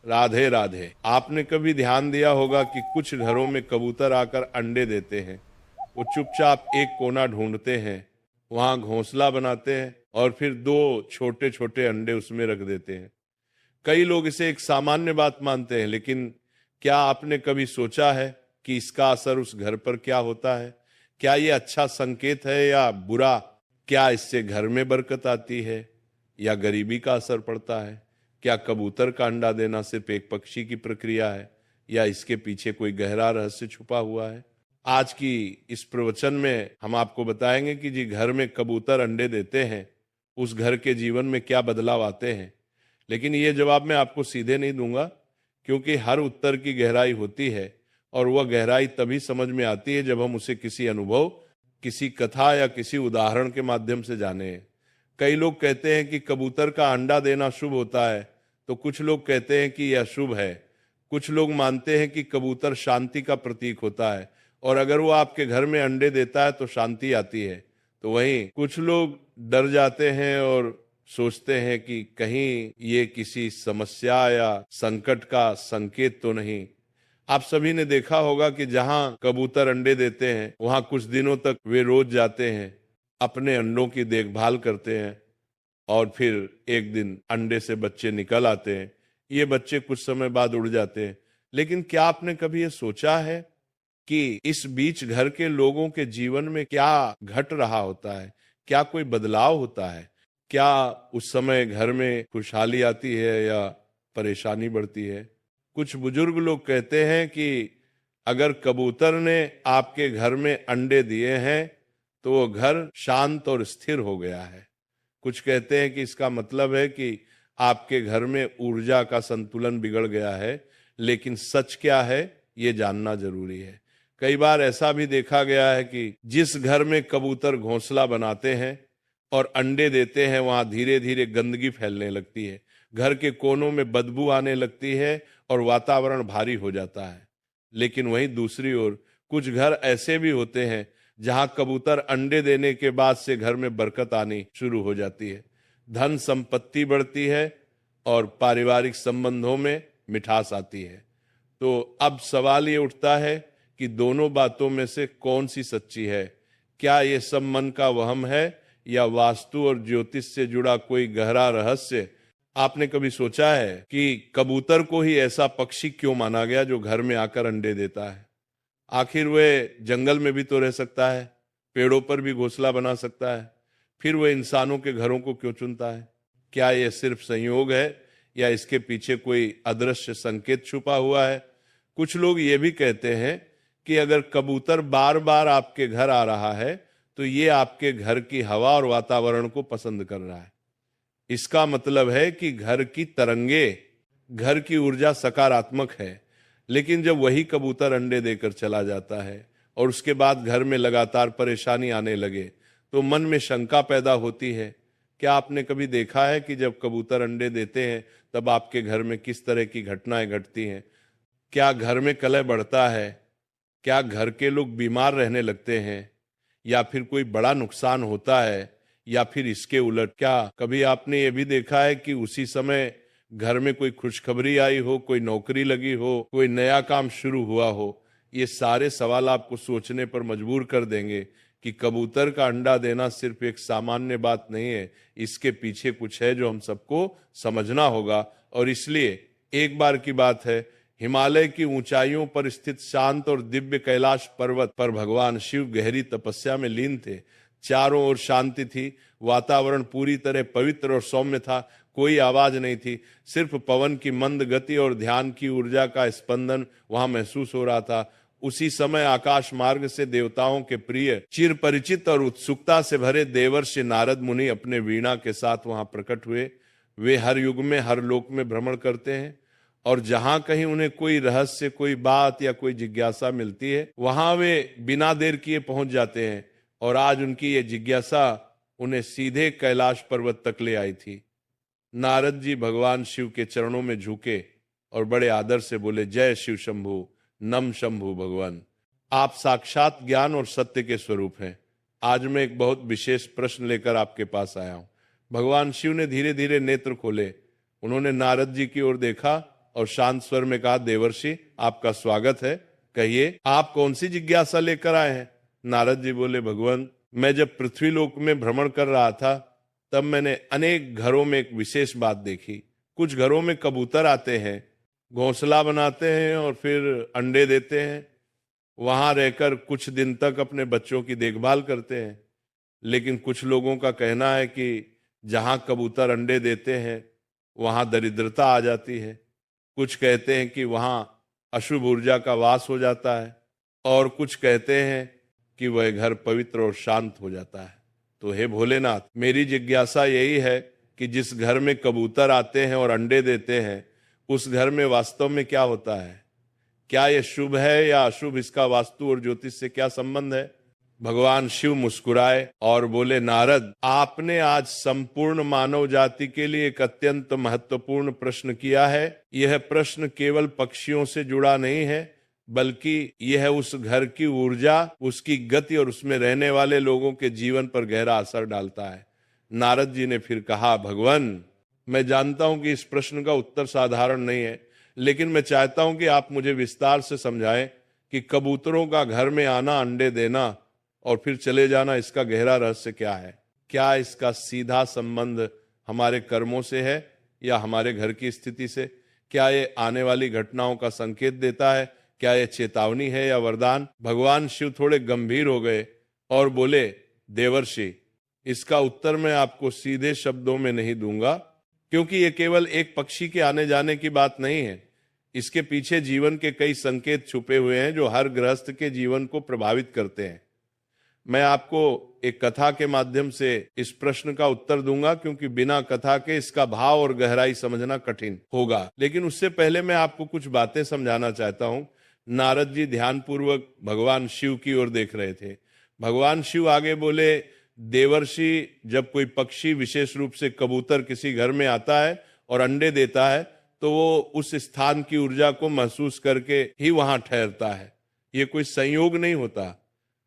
राधे राधे। आपने कभी ध्यान दिया होगा कि कुछ घरों में कबूतर आकर अंडे देते हैं। वो चुपचाप एक कोना ढूंढते हैं, वहां घोंसला बनाते हैं और फिर दो छोटे छोटे अंडे उसमें रख देते हैं। कई लोग इसे एक सामान्य बात मानते हैं, लेकिन क्या आपने कभी सोचा है कि इसका असर उस घर पर क्या होता है? क्या ये अच्छा संकेत है या बुरा? क्या इससे घर में बरकत आती है या गरीबी का असर पड़ता है? क्या कबूतर का अंडा देना सिर्फ एक पक्षी की प्रक्रिया है या इसके पीछे कोई गहरा रहस्य छुपा हुआ है? आज की इस प्रवचन में हम आपको बताएंगे कि जी घर में कबूतर अंडे देते हैं, उस घर के जीवन में क्या बदलाव आते हैं। लेकिन ये जवाब मैं आपको सीधे नहीं दूंगा, क्योंकि हर उत्तर की गहराई होती है और वह गहराई तभी समझ में आती है जब हम उसे किसी अनुभव, किसी कथा या किसी उदाहरण के माध्यम से जाने। कई लोग कहते हैं कि कबूतर का अंडा देना शुभ होता है, तो कुछ लोग कहते हैं कि यह अशुभ है। कुछ लोग मानते हैं कि कबूतर शांति का प्रतीक होता है और अगर वो आपके घर में अंडे देता है तो शांति आती है। तो वहीं कुछ लोग डर जाते हैं और सोचते हैं कि कहीं ये किसी समस्या या संकट का संकेत तो नहीं। आप सभी ने देखा होगा कि जहां कबूतर अंडे देते हैं वहां कुछ दिनों तक वे रोज जाते हैं, अपने अंडों की देखभाल करते हैं और फिर एक दिन अंडे से बच्चे निकल आते हैं। ये बच्चे कुछ समय बाद उड़ जाते हैं। लेकिन क्या आपने कभी ये सोचा है कि इस बीच घर के लोगों के जीवन में क्या घट रहा होता है? क्या कोई बदलाव होता है? क्या उस समय घर में खुशहाली आती है या परेशानी बढ़ती है? कुछ बुजुर्ग लोग कहते हैं कि अगर कबूतर ने आपके घर में अंडे दिए हैं तो वो घर शांत और स्थिर हो गया है। कुछ कहते हैं कि इसका मतलब है कि आपके घर में ऊर्जा का संतुलन बिगड़ गया है। लेकिन सच क्या है ये जानना जरूरी है। कई बार ऐसा भी देखा गया है कि जिस घर में कबूतर घोंसला बनाते हैं और अंडे देते हैं वहां धीरे धीरे गंदगी फैलने लगती है, घर के कोनों में बदबू आने लगती है और वातावरण भारी हो जाता है। लेकिन वहीं दूसरी ओर कुछ घर ऐसे भी होते हैं जहां कबूतर अंडे देने के बाद से घर में बरकत आनी शुरू हो जाती है, धन संपत्ति बढ़ती है और पारिवारिक संबंधों में मिठास आती है। तो अब सवाल ये उठता है कि दोनों बातों में से कौन सी सच्ची है? क्या ये सब मन का वहम है या वास्तु और ज्योतिष से जुड़ा कोई गहरा रहस्य? आपने कभी सोचा है कि कबूतर को ही ऐसा पक्षी क्यों माना गया जो घर में आकर अंडे देता है? आखिर वह जंगल में भी तो रह सकता है, पेड़ों पर भी घोंसला बना सकता है, फिर वह इंसानों के घरों को क्यों चुनता है? क्या यह सिर्फ संयोग है या इसके पीछे कोई अदृश्य संकेत छुपा हुआ है? कुछ लोग ये भी कहते हैं कि अगर कबूतर बार बार आपके घर आ रहा है तो ये आपके घर की हवा और वातावरण को पसंद कर रहा है। इसका मतलब है कि घर की तरंगे, घर की ऊर्जा सकारात्मक है। लेकिन जब वही कबूतर अंडे देकर चला जाता है और उसके बाद घर में लगातार परेशानी आने लगे तो मन में शंका पैदा होती है। क्या आपने कभी देखा है कि जब कबूतर अंडे देते हैं तब आपके घर में किस तरह की घटनाएं घटती हैं? क्या घर में कलह बढ़ता है? क्या घर के लोग बीमार रहने लगते हैं या फिर कोई बड़ा नुकसान होता है? या फिर इसके उलट क्या कभी आपने ये भी देखा है कि उसी समय घर में कोई खुशखबरी आई हो, कोई नौकरी लगी हो, कोई नया काम शुरू हुआ हो? ये सारे सवाल आपको सोचने पर मजबूर कर देंगे कि कबूतर का अंडा देना सिर्फ एक सामान्य बात नहीं है, इसके पीछे कुछ है जो हम सबको समझना होगा। और इसलिए एक बार की बात है, हिमालय की ऊंचाइयों पर स्थित शांत और दिव्य कैलाश पर्वत पर भगवान शिव गहरी तपस्या में लीन थे। चारों ओर शांति थी, वातावरण पूरी तरह पवित्र और सौम्य था, कोई आवाज नहीं थी, सिर्फ पवन की मंद गति और ध्यान की ऊर्जा का स्पंदन वहां महसूस हो रहा था। उसी समय आकाश मार्ग से देवताओं के प्रिय, चिर परिचित और उत्सुकता से भरे देवर्षि नारद मुनि अपने वीणा के साथ वहां प्रकट हुए। वे हर युग में हर लोक में भ्रमण करते हैं और जहां कहीं उन्हें कोई रहस्य, कोई बात या कोई जिज्ञासा मिलती है वहां वे बिना देर किए पहुंच जाते हैं। और आज उनकी ये जिज्ञासा उन्हें सीधे कैलाश पर्वत तक ले आई थी। नारद जी भगवान शिव के चरणों में झुके और बड़े आदर से बोले, जय शिव शंभु, नम शंभु भगवान। आप साक्षात ज्ञान और सत्य के स्वरूप हैं। आज मैं एक बहुत विशेष प्रश्न लेकर आपके पास आया हूं। भगवान शिव ने धीरे धीरे नेत्र खोले, उन्होंने नारद जी की ओर देखा और शांत स्वर में कहा, देवर्षि आपका स्वागत है, कहिए आप कौन सी जिज्ञासा लेकर आए हैं। नारद जी बोले, भगवान मैं जब पृथ्वीलोक में भ्रमण कर रहा था तब मैंने अनेक घरों में एक विशेष बात देखी। कुछ घरों में कबूतर आते हैं, घोंसला बनाते हैं और फिर अंडे देते हैं, वहां रहकर कुछ दिन तक अपने बच्चों की देखभाल करते हैं। लेकिन कुछ लोगों का कहना है कि जहां कबूतर अंडे देते हैं वहां दरिद्रता आ जाती है। कुछ कहते हैं कि वहां अशुभ ऊर्जा का वास हो जाता है, और कुछ कहते हैं कि वह घर पवित्र और शांत हो जाता है। तो हे भोलेनाथ, मेरी जिज्ञासा यही है कि जिस घर में कबूतर आते हैं और अंडे देते हैं उस घर में वास्तव में क्या होता है? क्या यह शुभ है या अशुभ? इसका वास्तु और ज्योतिष से क्या संबंध है? भगवान शिव मुस्कुराए और बोले, नारद आपने आज संपूर्ण मानव जाति के लिए एक अत्यंत महत्वपूर्ण प्रश्न किया है। यह प्रश्न केवल पक्षियों से जुड़ा नहीं है, बल्कि यह उस घर की ऊर्जा, उसकी गति और उसमें रहने वाले लोगों के जीवन पर गहरा असर डालता है। नारद जी ने फिर कहा, भगवान मैं जानता हूं कि इस प्रश्न का उत्तर साधारण नहीं है, लेकिन मैं चाहता हूं कि आप मुझे विस्तार से समझाएं कि कबूतरों का घर में आना, अंडे देना और फिर चले जाना, इसका गहरा रहस्य क्या है? क्या इसका सीधा संबंध हमारे कर्मों से है या हमारे घर की स्थिति से? क्या ये आने वाली घटनाओं का संकेत देता है? क्या ये चेतावनी है या वरदान? भगवान शिव थोड़े गंभीर हो गए और बोले, देवर्षि इसका उत्तर मैं आपको सीधे शब्दों में नहीं दूंगा, क्योंकि ये केवल एक पक्षी के आने जाने की बात नहीं है। इसके पीछे जीवन के कई संकेत छुपे हुए हैं जो हर गृहस्थ के जीवन को प्रभावित करते हैं। मैं आपको एक कथा के माध्यम से इस प्रश्न का उत्तर दूंगा, क्योंकि बिना कथा के इसका भाव और गहराई समझना कठिन होगा। लेकिन उससे पहले मैं आपको कुछ बातें समझाना चाहता हूं। नारद जी ध्यानपूर्वक भगवान शिव की ओर देख रहे थे। भगवान शिव आगे बोले, देवर्षि जब कोई पक्षी, विशेष रूप से कबूतर, किसी घर में आता है और अंडे देता है तो वो उस स्थान की ऊर्जा को महसूस करके ही वहां ठहरता है। ये कोई संयोग नहीं होता।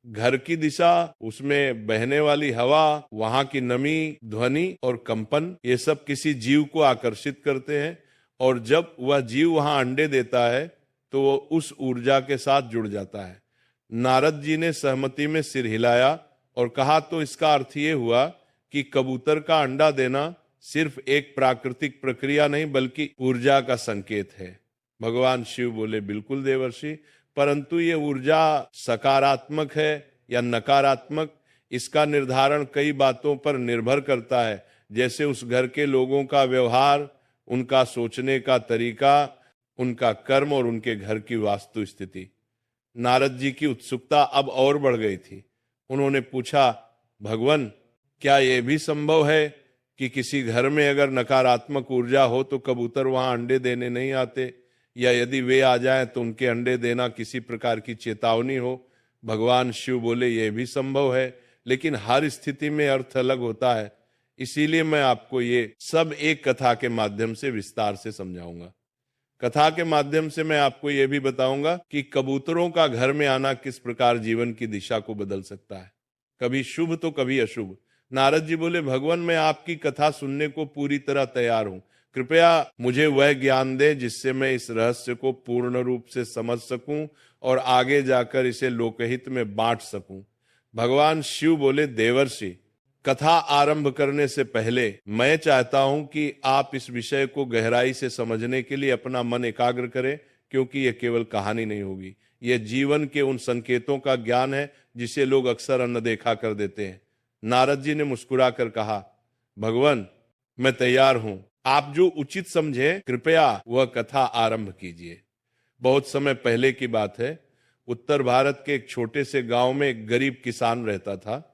घर की दिशा, उसमें बहने वाली हवा, वहां की नमी, ध्वनि और कंपन, ये सब किसी जीव को आकर्षित करते हैं, और जब वह जीव वहां अंडे देता है तो वो उस ऊर्जा के साथ जुड़ जाता है। नारद जी ने सहमति में सिर हिलाया और कहा, तो इसका अर्थ ये हुआ कि कबूतर का अंडा देना सिर्फ एक प्राकृतिक प्रक्रिया नहीं बल्कि ऊर्जा का संकेत है। भगवान शिव बोले, बिल्कुल देवर्षि, परंतु ये ऊर्जा सकारात्मक है या नकारात्मक, इसका निर्धारण कई बातों पर निर्भर करता है, जैसे उस घर के लोगों का व्यवहार, उनका सोचने का तरीका, उनका कर्म और उनके घर की वास्तु स्थिति। नारद जी की उत्सुकता अब और बढ़ गई थी। उन्होंने पूछा, भगवान क्या यह भी संभव है कि किसी घर में अगर नकारात्मक ऊर्जा हो तो कबूतर वहां अंडे देने नहीं आते, या यदि वे आ जाएं तो उनके अंडे देना किसी प्रकार की चेतावनी हो? भगवान शिव बोले, यह भी संभव है, लेकिन हर स्थिति में अर्थ अलग होता है। इसीलिए मैं आपको ये सब एक कथा के माध्यम से विस्तार से समझाऊंगा। कथा के माध्यम से मैं आपको यह भी बताऊंगा कि कबूतरों का घर में आना किस प्रकार जीवन की दिशा को बदल सकता है, कभी शुभ तो कभी अशुभ। नारद जी बोले, भगवान मैं आपकी कथा सुनने को पूरी तरह तैयार हूं। कृपया मुझे वह ज्ञान दे जिससे मैं इस रहस्य को पूर्ण रूप से समझ सकूं और आगे जाकर इसे लोकहित में बांट सकूं। भगवान शिव बोले, देवर्षि कथा आरंभ करने से पहले मैं चाहता हूं कि आप इस विषय को गहराई से समझने के लिए अपना मन एकाग्र करें, क्योंकि यह केवल कहानी नहीं होगी, यह जीवन के उन संकेतों का ज्ञान है जिसे लोग अक्सर अनदेखा कर देते हैं। नारद जी ने मुस्कुराकर कहा, भगवान मैं तैयार हूं, आप जो उचित समझे कृपया वह कथा आरंभ कीजिए। बहुत समय पहले की बात है। उत्तर भारत के एक छोटे से गांव में एक गरीब किसान रहता था।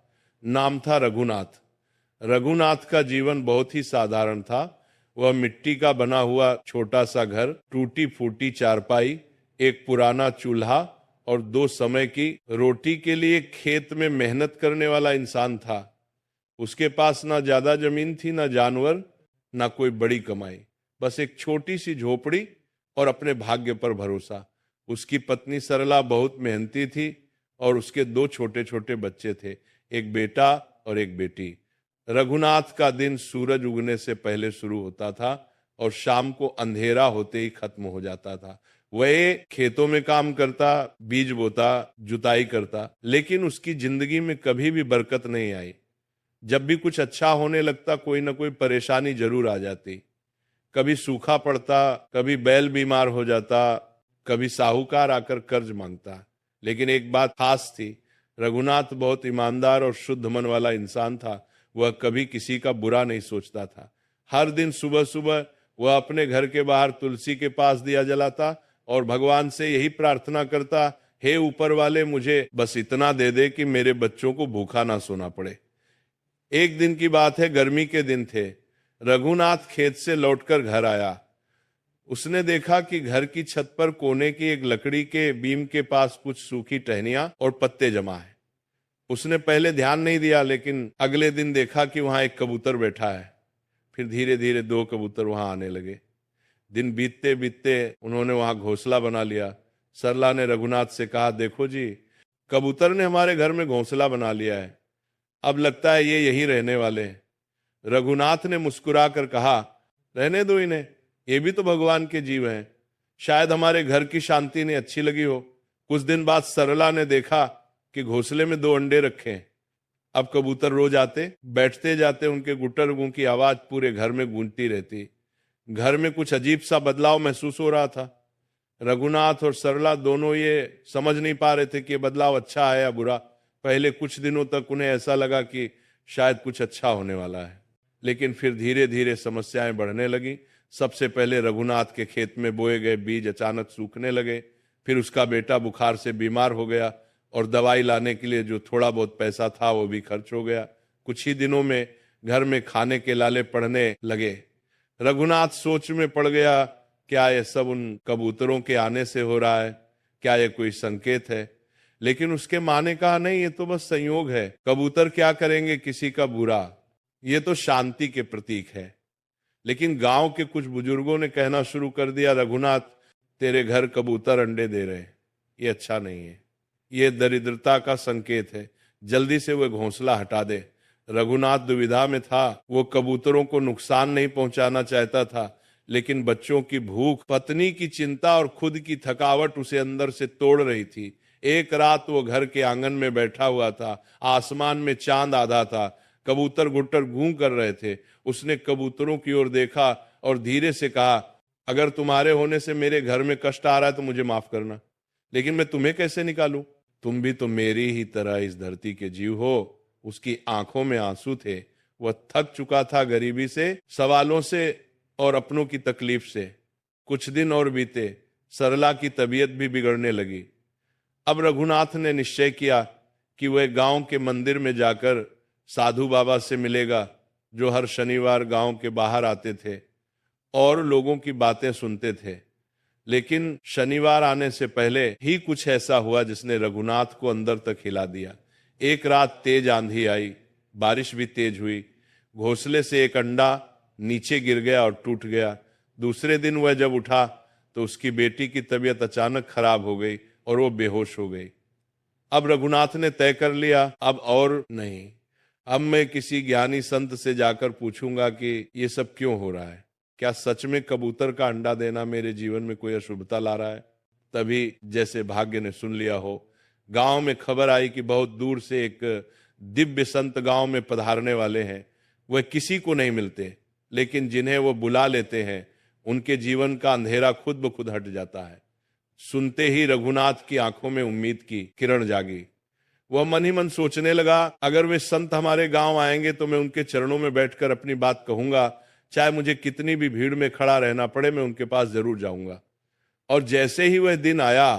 नाम था रघुनाथ। रघुनाथ का जीवन बहुत ही साधारण था। वह मिट्टी का बना हुआ छोटा सा घर, टूटी फूटी चारपाई, एक पुराना चूल्हा और 2 समय की रोटी के लिए खेत में मेहनत करने वाला इंसान था। उसके पास ना ज्यादा जमीन थी, ना जानवर, ना कोई बड़ी कमाई, बस एक छोटी सी झोपड़ी और अपने भाग्य पर भरोसा। उसकी पत्नी सरला बहुत मेहनती थी और उसके 2 छोटे छोटे बच्चे थे, एक बेटा और एक बेटी। रघुनाथ का दिन सूरज उगने से पहले शुरू होता था। और शाम को अंधेरा होते ही खत्म हो जाता था। वह खेतों में काम करता, बीज बोता, जुताई करता, लेकिन उसकी जिंदगी में कभी भी बरकत नहीं आई। जब भी कुछ अच्छा होने लगता कोई ना कोई परेशानी जरूर आ जाती। कभी सूखा पड़ता, कभी बैल बीमार हो जाता, कभी साहूकार आकर कर्ज मांगता। लेकिन एक बात खास थी, रघुनाथ बहुत ईमानदार और शुद्ध मन वाला इंसान था। वह कभी किसी का बुरा नहीं सोचता था। हर दिन सुबह सुबह वह अपने घर के बाहर तुलसी के पास दिया जलाता और भगवान से यही प्रार्थना करता, हे ऊपर वाले, मुझे बस इतना दे दे कि मेरे बच्चों को भूखा ना सोना पड़े। एक दिन की बात है, गर्मी के दिन थे। रघुनाथ खेत से लौटकर घर आया। उसने देखा कि घर की छत पर कोने की एक लकड़ी के बीम के पास कुछ सूखी टहनियां और पत्ते जमा है। उसने पहले ध्यान नहीं दिया, लेकिन अगले दिन देखा कि वहां एक कबूतर बैठा है। फिर धीरे धीरे 2 कबूतर वहां आने लगे। दिन बीतते बीतते उन्होंने वहां घोंसला बना लिया। सरला ने रघुनाथ से कहा, देखो जी, कबूतर ने हमारे घर में घोंसला बना लिया है। अब लगता है ये यहीं रहने वाले हैं। रघुनाथ ने मुस्कुरा कर कहा, रहने दो इन्हें, ये भी तो भगवान के जीव हैं। शायद हमारे घर की शांति ने अच्छी लगी हो। कुछ दिन बाद सरला ने देखा कि घोंसले में 2 अंडे रखे हैं। अब कबूतर रोज आते, बैठते जाते, उनके गुटर गूं की आवाज पूरे घर में गूंजती रहती। घर में कुछ अजीब सा बदलाव महसूस हो रहा था। रघुनाथ और सरला दोनों ये समझ नहीं पा रहे थे कि ये बदलाव अच्छा है या बुरा। पहले कुछ दिनों तक उन्हें ऐसा लगा कि शायद कुछ अच्छा होने वाला है, लेकिन फिर धीरे धीरे समस्याएं बढ़ने लगी। सबसे पहले रघुनाथ के खेत में बोए गए बीज अचानक सूखने लगे। फिर उसका बेटा बुखार से बीमार हो गया और दवाई लाने के लिए जो थोड़ा बहुत पैसा था वो भी खर्च हो गया। कुछ ही दिनों में घर में खाने के लाले पड़ने लगे। रघुनाथ सोच में पड़ गया, क्या यह सब उन कबूतरों के आने से हो रहा है? क्या यह कोई संकेत है? लेकिन उसके माँ ने कहा, नहीं, ये तो बस संयोग है। कबूतर क्या करेंगे किसी का बुरा, ये तो शांति के प्रतीक है। लेकिन गांव के कुछ बुजुर्गों ने कहना शुरू कर दिया, रघुनाथ, तेरे घर कबूतर अंडे दे रहे हैं, ये अच्छा नहीं है, ये दरिद्रता का संकेत है, जल्दी से वह घोंसला हटा दे। रघुनाथ दुविधा में था। वो कबूतरों को नुकसान नहीं पहुंचाना चाहता था, लेकिन बच्चों की भूख, पत्नी की चिंता और खुद की थकावट उसे अंदर से तोड़ रही थी। एक रात वो घर के आंगन में बैठा हुआ था। आसमान में चांद आधा था। कबूतर गुट्टर गूं कर रहे थे। उसने कबूतरों की ओर देखा और धीरे से कहा, अगर तुम्हारे होने से मेरे घर में कष्ट आ रहा है तो मुझे माफ करना, लेकिन मैं तुम्हें कैसे निकालूं? तुम भी तो मेरी ही तरह इस धरती के जीव हो। उसकी आंखों में आंसू थे। वह थक चुका था गरीबी से, सवालों से और अपनों की तकलीफ से। कुछ दिन और बीते। सरला की तबीयत भी बिगड़ने लगी। अब रघुनाथ ने निश्चय किया कि वह गांव के मंदिर में जाकर साधु बाबा से मिलेगा, जो हर शनिवार गांव के बाहर आते थे और लोगों की बातें सुनते थे। लेकिन शनिवार आने से पहले ही कुछ ऐसा हुआ जिसने रघुनाथ को अंदर तक हिला दिया। एक रात तेज आंधी आई, बारिश भी तेज हुई। घोंसले से एक अंडा नीचे गिर गया और टूट गया। दूसरे दिन वह जब उठा तो उसकी बेटी की तबीयत अचानक खराब हो गई और वो बेहोश हो गई। अब रघुनाथ ने तय कर लिया, अब और नहीं, अब मैं किसी ज्ञानी संत से जाकर पूछूंगा कि ये सब क्यों हो रहा है। क्या सच में कबूतर का अंडा देना मेरे जीवन में कोई अशुभता ला रहा है? तभी जैसे भाग्य ने सुन लिया हो, गांव में खबर आई कि बहुत दूर से एक दिव्य संत गांव में पधारने वाले हैं। वह किसी को नहीं मिलते, लेकिन जिन्हें वो बुला लेते हैं उनके जीवन का अंधेरा खुद ब खुद हट जाता है। सुनते ही रघुनाथ की आंखों में उम्मीद की किरण जागी। वह मन ही मन सोचने लगा, अगर वे संत हमारे गांव आएंगे तो मैं उनके चरणों में बैठकर अपनी बात कहूंगा। चाहे मुझे कितनी भी भीड़ में खड़ा रहना पड़े, मैं उनके पास जरूर जाऊंगा। और जैसे ही वह दिन आया,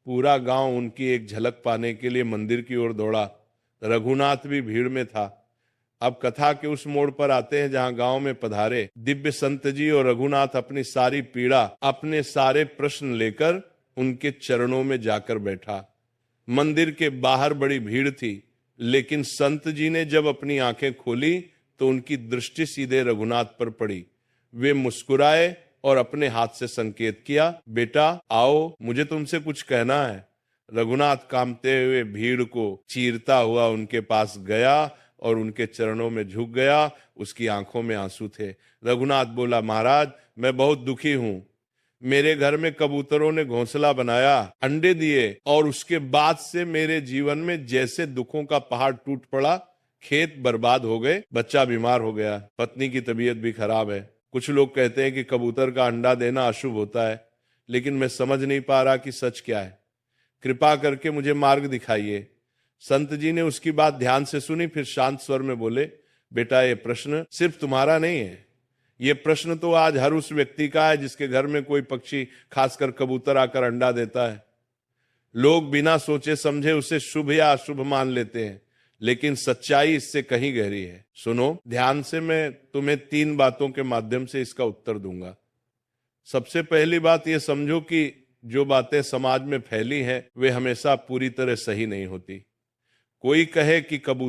पूरा गांव उनकी एक झलक पाने के लिए मंदिर की ओर दौड़ा। रघुनाथ भी भीड़ में था। अब कथा के उस मोड़ पर आते हैं जहां गांव में पधारे दिव्य संत जी और रघुनाथ अपनी सारी पीड़ा, अपने सारे प्रश्न लेकर उनके चरणों में जाकर बैठा। मंदिर के बाहर बड़ी भीड़ थी, लेकिन संत जी ने जब अपनी आंखें खोली तो उनकी दृष्टि सीधे रघुनाथ पर पड़ी। वे मुस्कुराए और अपने हाथ से संकेत किया, बेटा आओ, मुझे तुमसे कुछ कहना है। रघुनाथ कांपते हुए भीड़ को चीरता हुआ उनके पास गया और उनके चरणों में झुक गया। उसकी आंखों में आंसू थे। रघुनाथ बोला, महाराज, मैं बहुत दुखी हूं। मेरे घर में कबूतरों ने घोंसला बनाया, अंडे दिए और उसके बाद से मेरे जीवन में जैसे दुखों का पहाड़ टूट पड़ा। खेत बर्बाद हो गए, बच्चा बीमार हो गया, पत्नी की तबीयत भी खराब है। कुछ लोग कहते हैं कि कबूतर का अंडा देना अशुभ होता है, लेकिन मैं समझ नहीं पा रहा कि सच क्या है। कृपा करके मुझे मार्ग दिखाइए। संत जी ने उसकी बात ध्यान से सुनी, फिर शांत स्वर में बोले, बेटा ये प्रश्न सिर्फ तुम्हारा नहीं है, ये प्रश्न तो आज हर उस व्यक्ति का है जिसके घर में कोई पक्षी, खासकर कबूतर आकर अंडा देता है। लोग बिना सोचे समझे उसे शुभ या अशुभ मान लेते हैं, लेकिन सच्चाई इससे कहीं गहरी है। सुनो ध्यान से, मैं तुम्हें 3 बातों के माध्यम से इसका उत्तर दूंगा। सबसे पहली बात ये समझो कि जो बातें समाज में फैली हैं वे हमेशा पूरी तरह सही नहीं होती। कोई कहे कि कबूतर